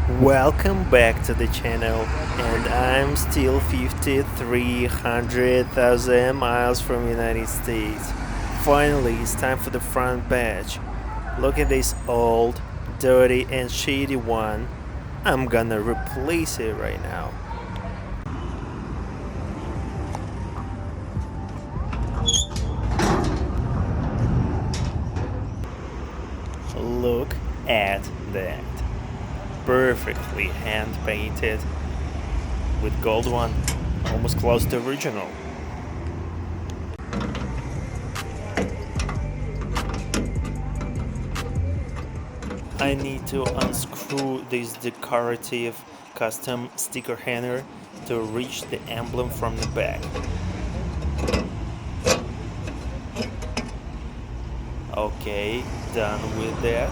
Welcome back to the channel, and I'm still 53,000 miles from United States. Finally, it's time for the front badge. Look at this old, dirty and shady one. I'm gonna replace it right now. Look at that. Perfectly hand painted with gold one, almost close to original. I need to unscrew this decorative custom sticker hanger to reach the emblem from the back. Okay, done with that.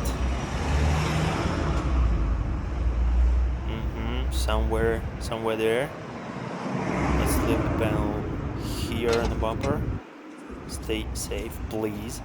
Somewhere there. Let's leave the panel here on the bumper. Stay safe, please.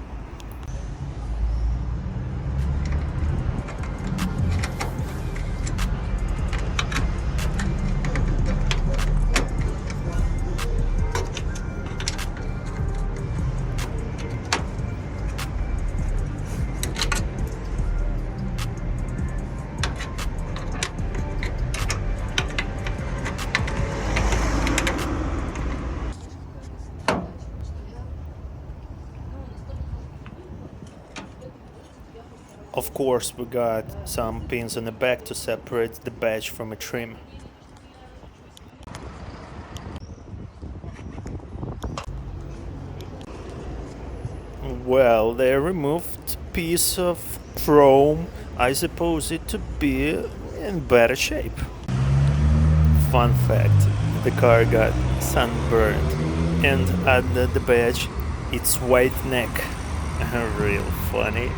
Of course, we got some pins on the back to separate the badge from a trim. Well, the removed piece of chrome, I suppose it to be in better shape. Fun fact, the car got sunburned, and under the badge, it's white neck. Real funny.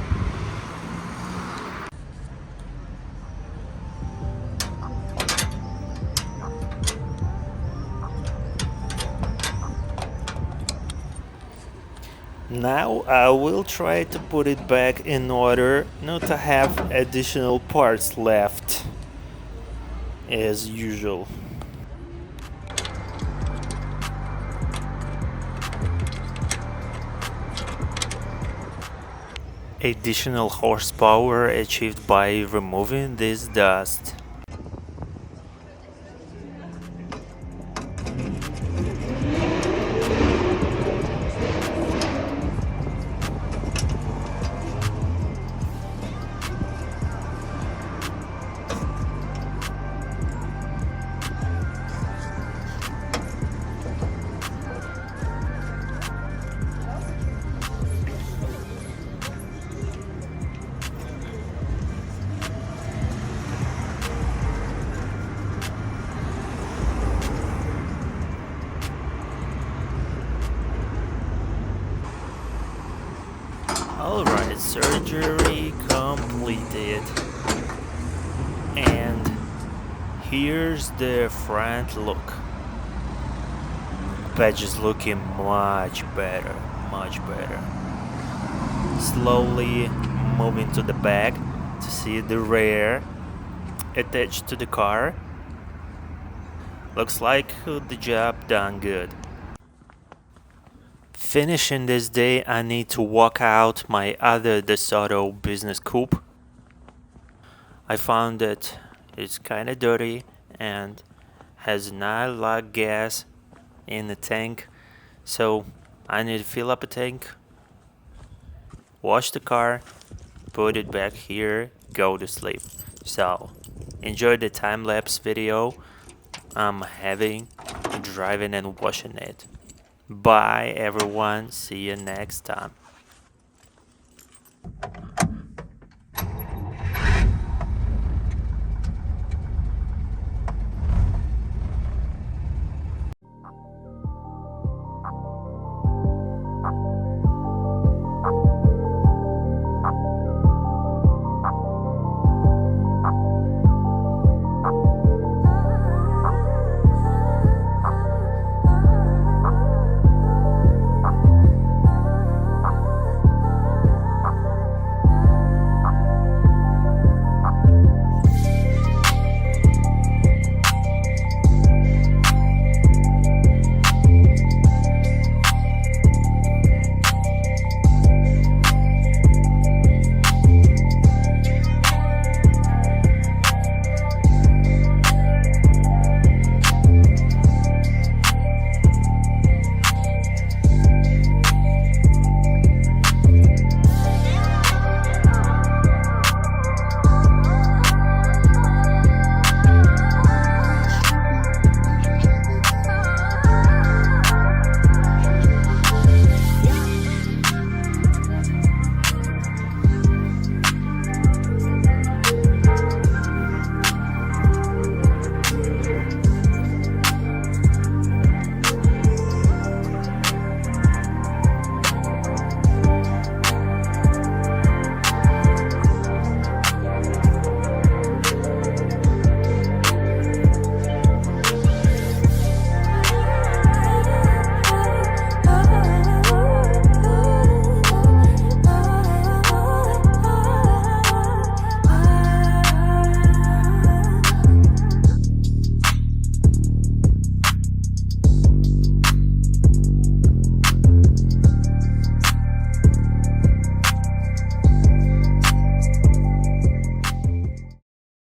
Now I will try to put it back in order not to have additional parts left, as usual. Additional horsepower achieved by removing this dust. Alright, surgery completed. And here's the front look. Badge is looking much better, much better. Slowly moving to the back to see the rear attached to the car. Looks like the job done good. Finishing this day, I need to walk out my other DeSoto business coupe. I found that it's kinda dirty and has not a lot of gas in the tank, so I need to fill up a tank, wash the car, put it back here, go to sleep. So enjoy the time-lapse video I'm having driving and washing it. Bye everyone, see you next time.